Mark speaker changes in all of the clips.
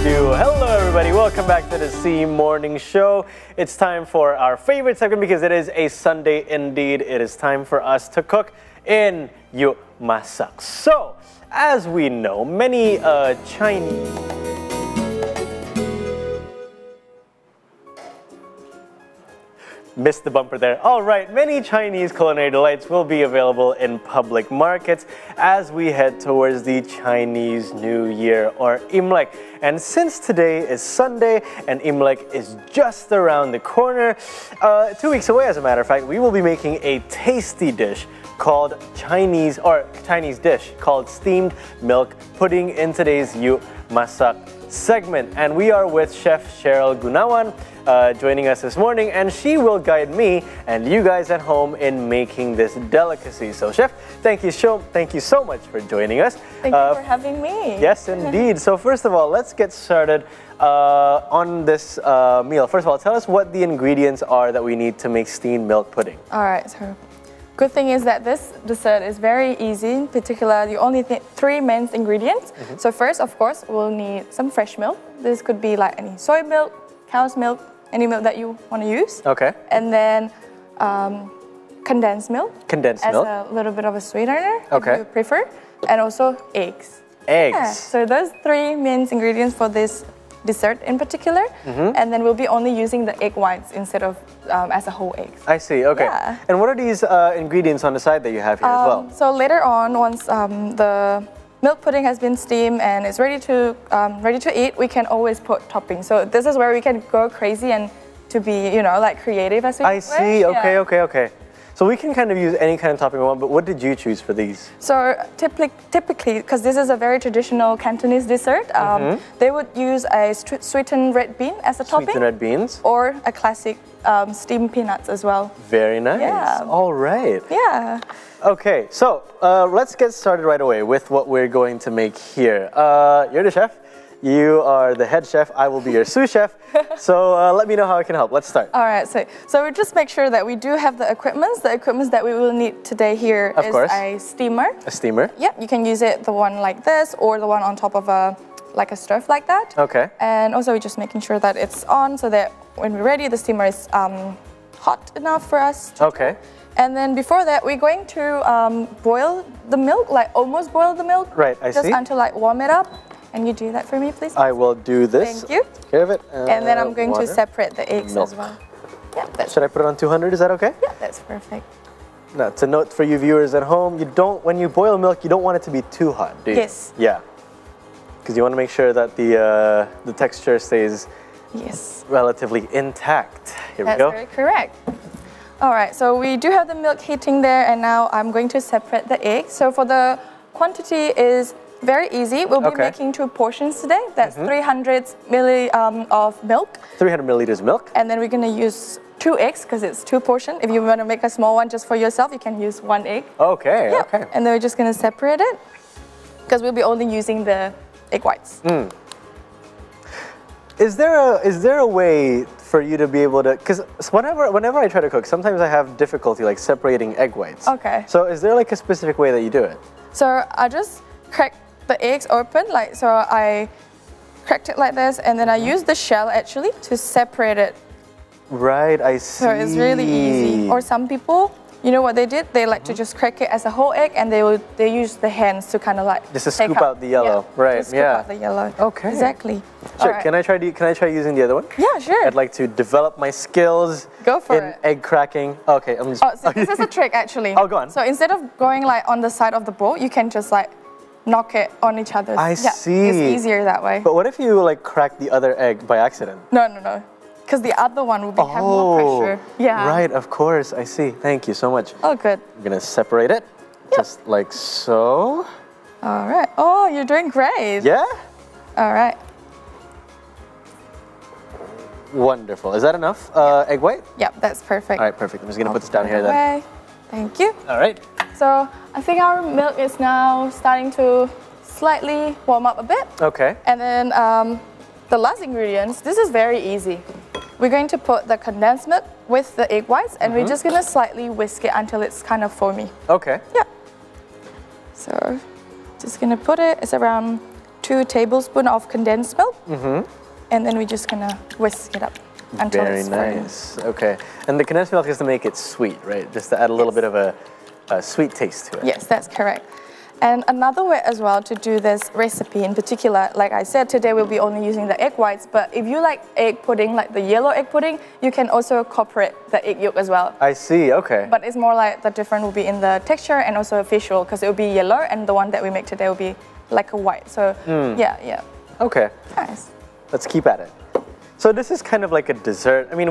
Speaker 1: do. Hello everybody, welcome back to the C Morning Show. It's time for our favorite segment because it is a Sunday indeed. It is time for us to cook in Masak. So, as we know, many Chinese... Missed the bumper there. All right, many Chinese culinary delights will be available in public markets as we head towards the Chinese New Year, or Imlek. And since today is Sunday and Imlek is just around the corner, 2 weeks away as a matter of fact, we will be making a tasty dish called Chinese dish called steamed milk pudding in today's Masak segment. And we are with Chef Cheryl Gunawan joining us this morning, and she will guide me and you guys at home in making this delicacy. So Chef, thank you so much for joining us.
Speaker 2: Thank you for having me.
Speaker 1: Yes, indeed. So first of all, let's get started on this meal. First of all, tell us what the ingredients are that we need to make steamed milk pudding.
Speaker 2: All right, so good thing is that this dessert is very easy. In particular, you only need 3 main ingredients. So first, of course, we'll need some fresh milk. This could be like any soy milk, cow's milk, any milk that you want to use.
Speaker 1: Okay.
Speaker 2: And then condensed milk.
Speaker 1: Condensed milk.
Speaker 2: As a little bit of a sweetener,
Speaker 1: okay,
Speaker 2: if you prefer. And also eggs.
Speaker 1: Eggs.
Speaker 2: Yeah, so those 3 main ingredients for this dessert in particular, and then we'll be only using the egg whites instead of as a whole egg.
Speaker 1: I see, okay.
Speaker 2: Yeah.
Speaker 1: And what are these ingredients on the side that you have here as well?
Speaker 2: So later on, once the milk pudding has been steamed and it's ready to eat, we can always put toppings. So this is where we can go crazy and to be, you know, like creative as we
Speaker 1: I see, okay, okay. So we can kind of use any kind of topping we want, but what did you choose for these?
Speaker 2: So typically, because this is a very traditional Cantonese dessert, they would use a sweetened red bean as a topping.
Speaker 1: Sweetened red beans.
Speaker 2: Or a classic steamed peanuts as well.
Speaker 1: Very nice.
Speaker 2: Yeah.
Speaker 1: All right.
Speaker 2: Yeah.
Speaker 1: Okay, so let's get started right away with what we're going to make here. You're the chef. You are the head chef. I will be your sous chef. So let me know how I can help. Let's start.
Speaker 2: All right. So we just make sure that we do have the equipment. The equipment that we will need today here is a steamer.
Speaker 1: A steamer.
Speaker 2: Yep. You can use it, the one like this, or the one on top of a stove like that.
Speaker 1: Okay.
Speaker 2: And also we're just making sure that it's on so that when we're ready, the steamer is hot enough for us.
Speaker 1: Okay.
Speaker 2: And then before that, we're going to boil the milk, like almost boil the milk.
Speaker 1: Right. I see.
Speaker 2: Just until like warm it up. And you do that for me, please?
Speaker 1: I will do this.
Speaker 2: Thank you.
Speaker 1: Take care of it.
Speaker 2: And then I'm going to separate the eggs as well. Yeah,
Speaker 1: should I put it on 200? Is that okay?
Speaker 2: Yeah, that's perfect.
Speaker 1: Now, it's a note for you viewers at home. When you boil milk, you don't want it to be too hot, do you?
Speaker 2: Yes.
Speaker 1: Yeah. Because you want to make sure that the texture stays relatively intact. Here we go.
Speaker 2: That's very correct. All right, so we do have the milk heating there, and now I'm going to separate the eggs. So for the quantity is very easy. We'll be making 2 portions today. That's 300 milliliters of milk. 300
Speaker 1: milliliters milk.
Speaker 2: And then we're going to use 2 eggs because it's 2 portions. If you want to make a small one just for yourself, you can use 1 egg.
Speaker 1: Okay, okay.
Speaker 2: And then we're just going to separate it because we'll be only using the egg whites.
Speaker 1: Is there a way for you to be able to, because whenever I try to cook, sometimes I have difficulty like separating egg whites.
Speaker 2: Okay.
Speaker 1: So is there like a specific way that you do it?
Speaker 2: So I just crack the eggs open, so I cracked it like this, and then I use the shell actually to separate it.
Speaker 1: Right, I see.
Speaker 2: So it's really easy. Or some people, you know what they did? They like to just crack it as a whole egg, and they use the hands to kind of like
Speaker 1: just to scoop out the yellow, right?
Speaker 2: Scoop out the yellow.
Speaker 1: Okay.
Speaker 2: Exactly.
Speaker 1: Sure. Right. Can I try using the other one?
Speaker 2: Yeah, sure.
Speaker 1: I'd like to develop my skills.
Speaker 2: Go for
Speaker 1: in egg cracking. Okay, I'm just.
Speaker 2: Oh, so this is a trick actually.
Speaker 1: Oh, go on.
Speaker 2: So instead of going like on the side of the bowl, you can just like knock it on each other.
Speaker 1: I see.
Speaker 2: It's easier that way.
Speaker 1: But what if you like crack the other egg by accident?
Speaker 2: No. Because the other one will have more pressure. Yeah.
Speaker 1: Right, of course. I see. Thank you so much.
Speaker 2: Oh, good.
Speaker 1: I'm going to separate it. Just like so.
Speaker 2: All right. Oh, you're doing great.
Speaker 1: Yeah?
Speaker 2: All right.
Speaker 1: Wonderful. Is that enough egg white?
Speaker 2: Yep, that's perfect.
Speaker 1: All right, perfect. I'm just going to put this down here then.
Speaker 2: Thank you.
Speaker 1: All right.
Speaker 2: So I think our milk is now starting to slightly warm up a bit.
Speaker 1: Okay.
Speaker 2: And then the last ingredients, this is very easy. We're going to put the condensed milk with the egg whites, and we're just going to slightly whisk it until it's kind of foamy.
Speaker 1: Okay.
Speaker 2: Yeah. So just going to put it, it's around 2 tablespoons of condensed milk. And then we're just gonna whisk it up until
Speaker 1: Very
Speaker 2: it's
Speaker 1: nice. Okay. And the condensed milk is to make it sweet, right? Just to add a little bit of a sweet taste to it.
Speaker 2: Yes, that's correct. And another way as well to do this recipe in particular, like I said, today we'll be only using the egg whites, but if you like egg pudding, like the yellow egg pudding, you can also incorporate the egg yolk as well.
Speaker 1: I see, okay.
Speaker 2: But it's more like the difference will be in the texture and also visual, because it will be yellow, and the one that we make today will be like a white. So yeah.
Speaker 1: Okay.
Speaker 2: Nice.
Speaker 1: Let's keep at it. So this is kind of like a dessert. I mean,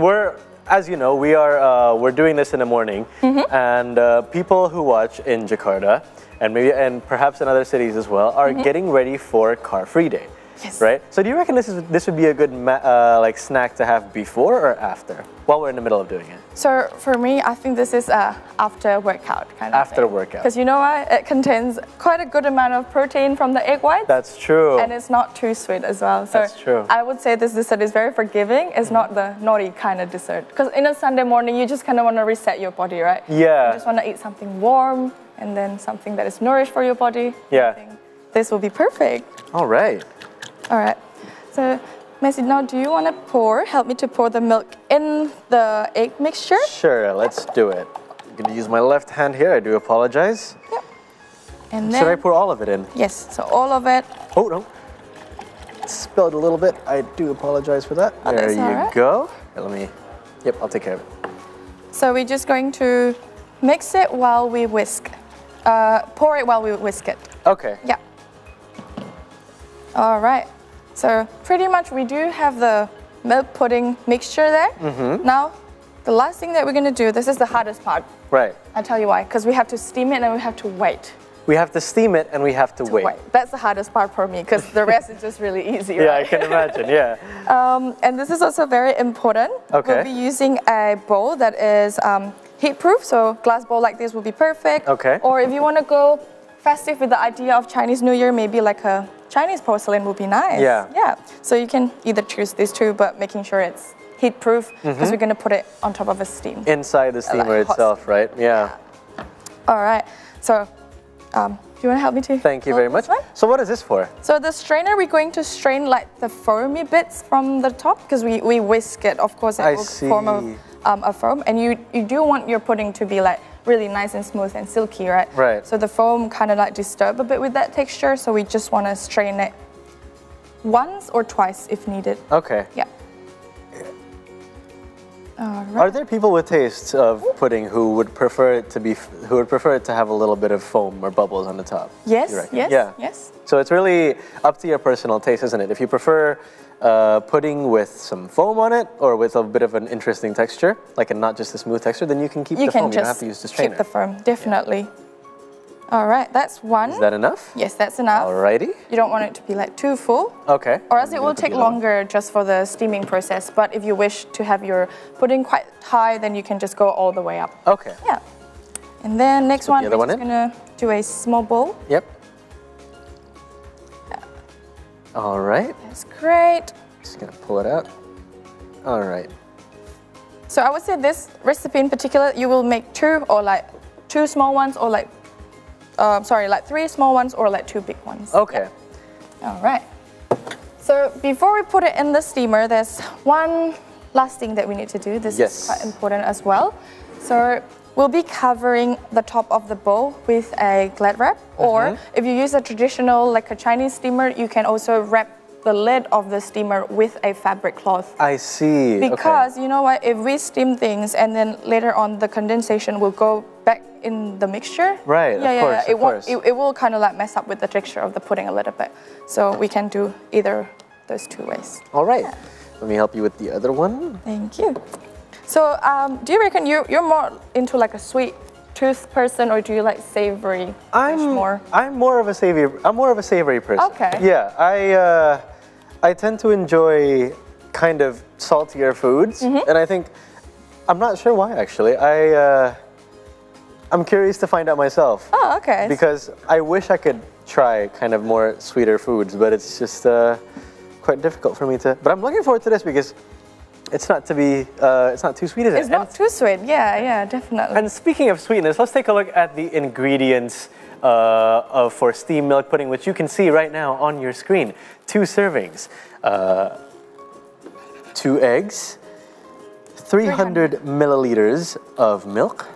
Speaker 1: as you know, we're doing this in the morning, and people who watch in Jakarta, and perhaps in other cities as well, are getting ready for Car-Free Day.
Speaker 2: Yes.
Speaker 1: Right? So do you reckon this would be a good like snack to have before or after, while we're in the middle of doing it?
Speaker 2: So for me, I think this is after workout kind of
Speaker 1: After workout.
Speaker 2: Because you know what? It contains quite a good amount of protein from the egg whites.
Speaker 1: That's true.
Speaker 2: And it's not too sweet as well. So
Speaker 1: that's true.
Speaker 2: I would say this dessert is very forgiving. It's not the naughty kind of dessert. Because in a Sunday morning, you just kind of want to reset your body, right?
Speaker 1: Yeah.
Speaker 2: You just want to eat something warm and then something that is nourished for your body.
Speaker 1: Yeah.
Speaker 2: I think this will be perfect.
Speaker 1: All right.
Speaker 2: All right. So, Messi, now do you want to help me to pour the milk in the egg mixture?
Speaker 1: Sure, let's do it. I'm going to use my left hand here. I do apologize.
Speaker 2: Yep. And then,
Speaker 1: should I pour all of it in?
Speaker 2: Yes, so all of it.
Speaker 1: Oh, no. Spilled a little bit. I do apologize for that.
Speaker 2: Oh,
Speaker 1: there you
Speaker 2: right.
Speaker 1: go. Here, yep, I'll take care of it.
Speaker 2: So we're just going to mix it while we whisk. Pour it while we whisk it.
Speaker 1: Okay.
Speaker 2: Yeah. All right. So pretty much we do have the milk pudding mixture there. Now, the last thing that we're going to do, this is the hardest part.
Speaker 1: Right.
Speaker 2: I'll tell you why. Because we have to steam it and we have to wait.
Speaker 1: We have to steam it and we have to wait.
Speaker 2: That's the hardest part for me because the rest is just really easy,
Speaker 1: Yeah,
Speaker 2: right?
Speaker 1: I can imagine, yeah.
Speaker 2: And this is also very important.
Speaker 1: Okay.
Speaker 2: We'll be using a bowl that is heat-proof, so glass bowl like this will be perfect.
Speaker 1: Okay.
Speaker 2: Or if you want to go festive with the idea of Chinese New Year, maybe like a Chinese porcelain would be nice.
Speaker 1: Yeah.
Speaker 2: Yeah. So you can either choose these two, but making sure it's heat-proof because we're going to put it on top of a steam.
Speaker 1: Inside the steamer itself, right? Yeah.
Speaker 2: All right. So, do you want to help me to?
Speaker 1: Thank you very much. So what is this for?
Speaker 2: So the strainer, we're going to strain like the foamy bits from the top because we whisk it. Of course, it will form a foam. And you do want your pudding to be like really nice and smooth and silky, right?
Speaker 1: Right.
Speaker 2: So the foam kind of like disturb a bit with that texture. So we just want to strain it once or twice if needed.
Speaker 1: Okay.
Speaker 2: Yeah. All right.
Speaker 1: Are there people with tastes of pudding who would prefer it to have a little bit of foam or bubbles on the top?
Speaker 2: Yes. Yes.
Speaker 1: Yeah.
Speaker 2: Yes.
Speaker 1: So it's really up to your personal taste, isn't it? If you prefer pudding with some foam on it or with a bit of an interesting texture, like not just a smooth texture, then you can keep the foam. You don't have to use the strainer.
Speaker 2: Keep the foam, definitely. Yeah. All right, that's one.
Speaker 1: Is that enough?
Speaker 2: Yes, that's enough.
Speaker 1: Alrighty.
Speaker 2: You don't want it to be like too full.
Speaker 1: Okay.
Speaker 2: Or else it will take longer just for the steaming process. But if you wish to have your pudding quite high, then you can just go all the way up.
Speaker 1: Okay.
Speaker 2: Yeah. And then next one, we're just
Speaker 1: gonna
Speaker 2: do a small bowl.
Speaker 1: Yep. Yeah. All right.
Speaker 2: That's great.
Speaker 1: Just gonna pull it out. All right.
Speaker 2: So I would say this recipe in particular, you will make two small ones or like 3 small ones or like 2 big ones.
Speaker 1: Okay.
Speaker 2: Yeah. All right. So before we put it in the steamer, there's one last thing that we need to do. This is quite important as well. So we'll be covering the top of the bowl with a glad wrap, or if you use a traditional like a Chinese steamer, you can also wrap the lid of the steamer with a fabric cloth.
Speaker 1: I see.
Speaker 2: Because you know what, if we steam things and then later on the condensation will go back in the mixture.
Speaker 1: Right, of course.
Speaker 2: It will kind of like mess up with the texture of the pudding a little bit. So we can do either those 2 ways.
Speaker 1: All right. Yeah. Let me help you with the other one.
Speaker 2: Thank you. So do you reckon you're more into like a sweet tooth person, or do you like savory more? I'm more of a savory person. Okay.
Speaker 1: Yeah, I tend to enjoy kind of saltier foods, and I think I'm not sure why actually. I'm curious to find out myself.
Speaker 2: Oh, okay.
Speaker 1: Because I wish I could try kind of more sweeter foods, but it's just quite difficult for me to. But I'm looking forward to this because It's not too sweet, is it?
Speaker 2: It's not too sweet. Yeah, definitely.
Speaker 1: And speaking of sweetness, let's take a look at the ingredients for steamed milk pudding, which you can see right now on your screen. 2 servings, 2 eggs, 300 milliliters of milk,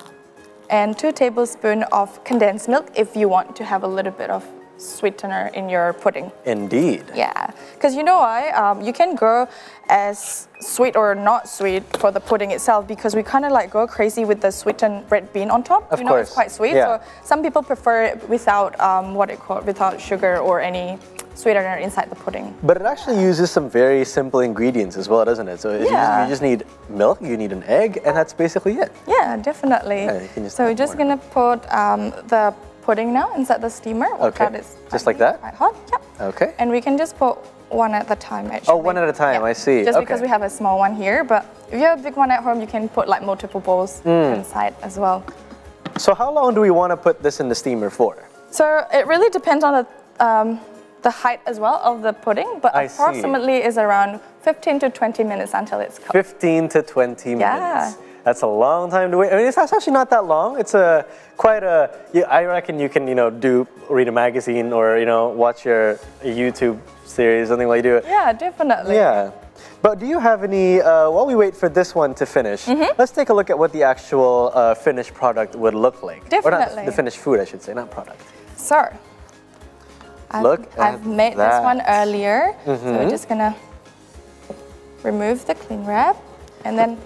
Speaker 2: and 2 tablespoons of condensed milk if you want to have a little bit of sweetener in your pudding.
Speaker 1: Indeed.
Speaker 2: Yeah, because you know why? You can go as sweet or not sweet for the pudding itself, because we kind of like go crazy with the sweetened red bean on top.
Speaker 1: Of
Speaker 2: you know,
Speaker 1: course.
Speaker 2: it's quite sweet.
Speaker 1: Yeah.
Speaker 2: So some people prefer it without without sugar or any sweetener inside the pudding.
Speaker 1: But it actually uses some very simple ingredients as well, doesn't it? So you just need milk, you need an egg, and that's basically it.
Speaker 2: Yeah, definitely.
Speaker 1: Yeah,
Speaker 2: so we're just gonna put the pudding now inside the steamer.
Speaker 1: Okay. Just like that?
Speaker 2: Quite hot. Yeah.
Speaker 1: Okay.
Speaker 2: And we can just put one at a time, actually.
Speaker 1: Oh, one at a time.
Speaker 2: Yeah.
Speaker 1: I see.
Speaker 2: Just
Speaker 1: okay.
Speaker 2: because we have a small one here, but if you have a big one at home, you can put like multiple bowls inside as well.
Speaker 1: So how long do we want to put this in the steamer for?
Speaker 2: So it really depends on the height as well of the pudding, but approximately is around 15 to 20 minutes until it's cooked. 15
Speaker 1: to 20 minutes.
Speaker 2: Yeah.
Speaker 1: That's a long time to wait. I mean, it's actually not that long. It's quite a. Yeah, I reckon you can read a magazine or watch a YouTube series, something like you do.
Speaker 2: Yeah, definitely.
Speaker 1: Yeah. But do you have any? While we wait for this one to finish, let's take a look at what the actual finished product would look like.
Speaker 2: Definitely.
Speaker 1: Or not the finished food, I should say, not product.
Speaker 2: So, I've made this one earlier. So we're just gonna remove the cling wrap, and then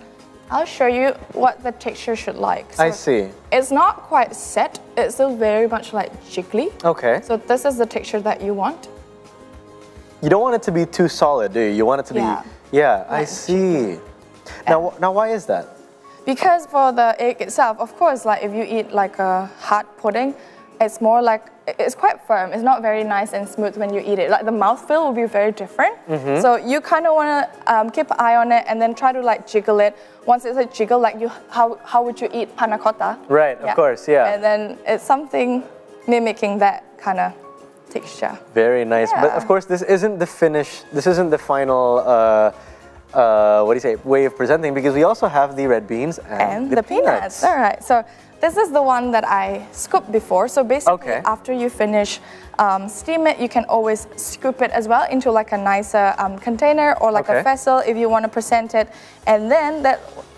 Speaker 2: I'll show you what the texture should like. So
Speaker 1: I see.
Speaker 2: It's not quite set. It's still very much like jiggly.
Speaker 1: Okay.
Speaker 2: So this is the texture that you want.
Speaker 1: You don't want it to be too solid, do you? You want it to be... Yeah, I see. Now, why is that?
Speaker 2: Because for the egg itself, of course, like if you eat like a hard pudding, it's more like, it's quite firm. It's not very nice and smooth when you eat it. Like the mouthfeel will be very different. So you kind of want to keep an eye on it and then try to like jiggle it. Once it's a jiggle, like how would you eat panna cotta? Right, of course, yeah. And then it's something mimicking that kind of texture.
Speaker 1: Very nice. But of course, this isn't the finish. This isn't the final, way of presenting, because we also have the red beans and the peanuts.
Speaker 2: All right. So this is the one that I scooped before. So basically, after you finish steam it, you can always scoop it as well into like a nicer container or like a vessel if you want to present it. And then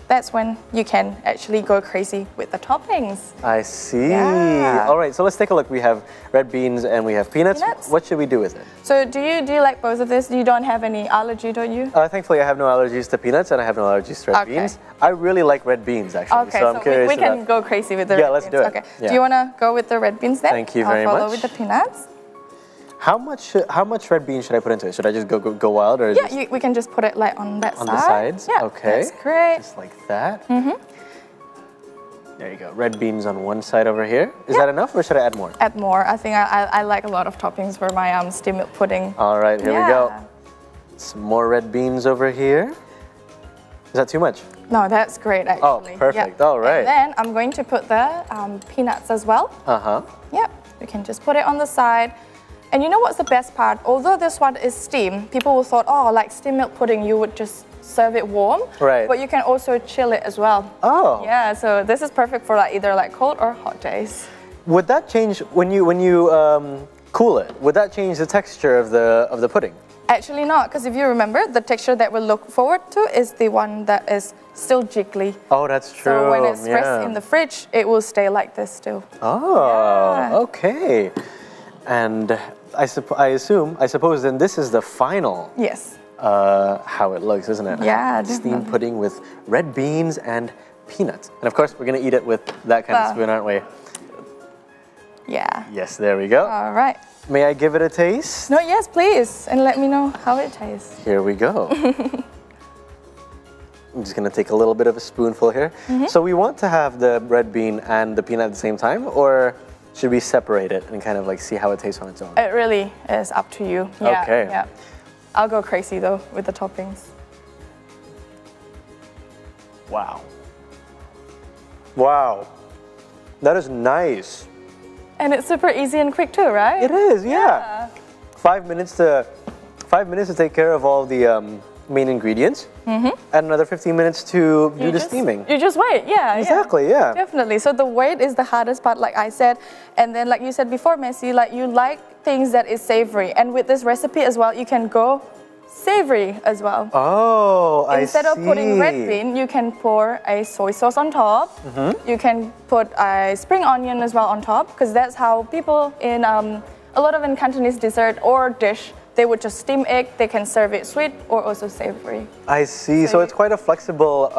Speaker 2: that's when you can actually go crazy with the toppings.
Speaker 1: I see. Yeah. All right, so let's take a look. We have red beans and we have peanuts. What should we do with it?
Speaker 2: So do you like both of this? You don't have any allergy, don't you?
Speaker 1: Thankfully, I have no allergies to peanuts and I have no allergies to red beans. I really like red beans, actually.
Speaker 2: Okay,
Speaker 1: so I'm curious.
Speaker 2: We can go crazy with the red beans.
Speaker 1: Yeah, let's do it.
Speaker 2: Okay. Do you want to go with the red beans then?
Speaker 1: Thank you very much.
Speaker 2: I'll follow with the peanuts.
Speaker 1: How much red bean should I put into it? Should I just go wild, or
Speaker 2: we can just put it like on that
Speaker 1: side? On the sides?
Speaker 2: Yeah,
Speaker 1: okay.
Speaker 2: That's great.
Speaker 1: Just like that. There you go. Red beans on one side over here. Is that enough, or should I add more?
Speaker 2: Add more. I think I like a lot of toppings for my steamed milk pudding.
Speaker 1: All right, here we go. Some more red beans over here. Is that too much?
Speaker 2: No, that's great actually.
Speaker 1: Oh, perfect. All right.
Speaker 2: And then I'm going to put the peanuts as well. Yep. You can just put it on the side. And you know what's the best part? Although this one is steamed, people will thought, oh, like steamed milk pudding, you would just serve it warm. Right. But you can also chill it as well. Oh. Yeah, so this is perfect for like either like cold or hot days.
Speaker 1: Would that change when you cool it? Would that change the texture of the pudding?
Speaker 2: Actually not, because if you remember, the texture that we look forward to is the one that is still jiggly.
Speaker 1: Oh, that's true.
Speaker 2: So when it's pressed in the fridge, it will stay like this still.
Speaker 1: Oh, okay. And I suppose then this is the final.
Speaker 2: Yes.
Speaker 1: How it looks, isn't it?
Speaker 2: Yeah,
Speaker 1: steamed pudding with red beans and peanuts. And of course, we're going to eat it with that kind of spoon, aren't we?
Speaker 2: Yeah.
Speaker 1: Yes, there we go.
Speaker 2: All right.
Speaker 1: May I give it a taste?
Speaker 2: No, yes, please. And let me know how it tastes.
Speaker 1: Here we go. I'm just going to take a little bit of a spoonful here. So we want to have the red bean and the peanut at the same time, or should we separate it and kind of like see how it tastes on its own?
Speaker 2: It really is up to you. Yeah,
Speaker 1: okay.
Speaker 2: Yeah. I'll go crazy though with the toppings.
Speaker 1: Wow. Wow. That is nice.
Speaker 2: And it's super easy and quick too, right?
Speaker 1: It is, yeah. 5 minutes to take care of all the main ingredients, and another 15 minutes to do the steaming.
Speaker 2: You just wait, yeah.
Speaker 1: Exactly, yeah.
Speaker 2: Definitely. So the wait is the hardest part, like I said. And then, like you said before, Messi, like you like things that is savory. And with this recipe as well, you can go savory as well.
Speaker 1: Oh, I see.
Speaker 2: Instead of putting red bean, you can pour a soy sauce on top. You can put a spring onion as well on top, because that's how people in a lot of in Cantonese dessert or dish, they would just steam egg. They can serve it sweet or also savory.
Speaker 1: I see. So it's quite a flexible,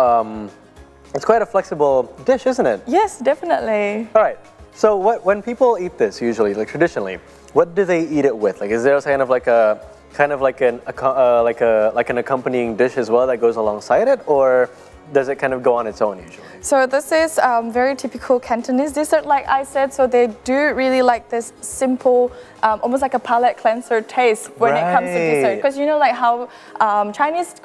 Speaker 1: dish, isn't it?
Speaker 2: Yes, definitely.
Speaker 1: All right. So when people eat this, usually, like traditionally, what do they eat it with? Like, is there kind of like an accompanying dish as well that goes alongside it, or does it kind of go on its own usually?
Speaker 2: So this is very typical Cantonese dessert, like I said. So they do really like this simple, almost like a palate cleanser taste when it comes to dessert. Because you know, like how Chinese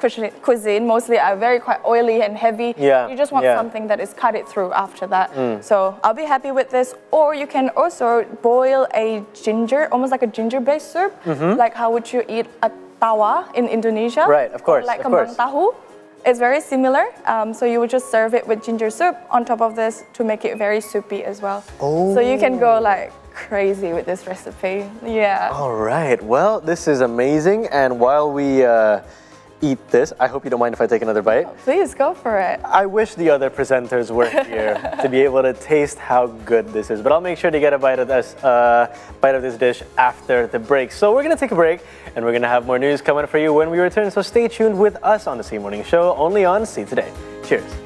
Speaker 2: cuisine mostly are very quite oily and heavy.
Speaker 1: Yeah.
Speaker 2: You just want something that is cut it through after that. So I'll be happy with this. Or you can also boil a ginger, almost like a ginger-based soup. Like how would you eat a tawa in Indonesia?
Speaker 1: Right, of course.
Speaker 2: Or like kembang tahu. It's very similar, so you would just serve it with ginger soup on top of this to make it very soupy as well. So you can go like crazy with this recipe, yeah.
Speaker 1: All right, well, this is amazing, and while we eat this, I hope you don't mind if I take another bite.
Speaker 2: Please, go for it.
Speaker 1: I wish the other presenters were here to be able to taste how good this is, but I'll make sure to get a bite of this dish after the break. So we're gonna take a break, and we're gonna have more news coming up for you when we return, so stay tuned with us on the C Morning Show, only on See Today. Cheers.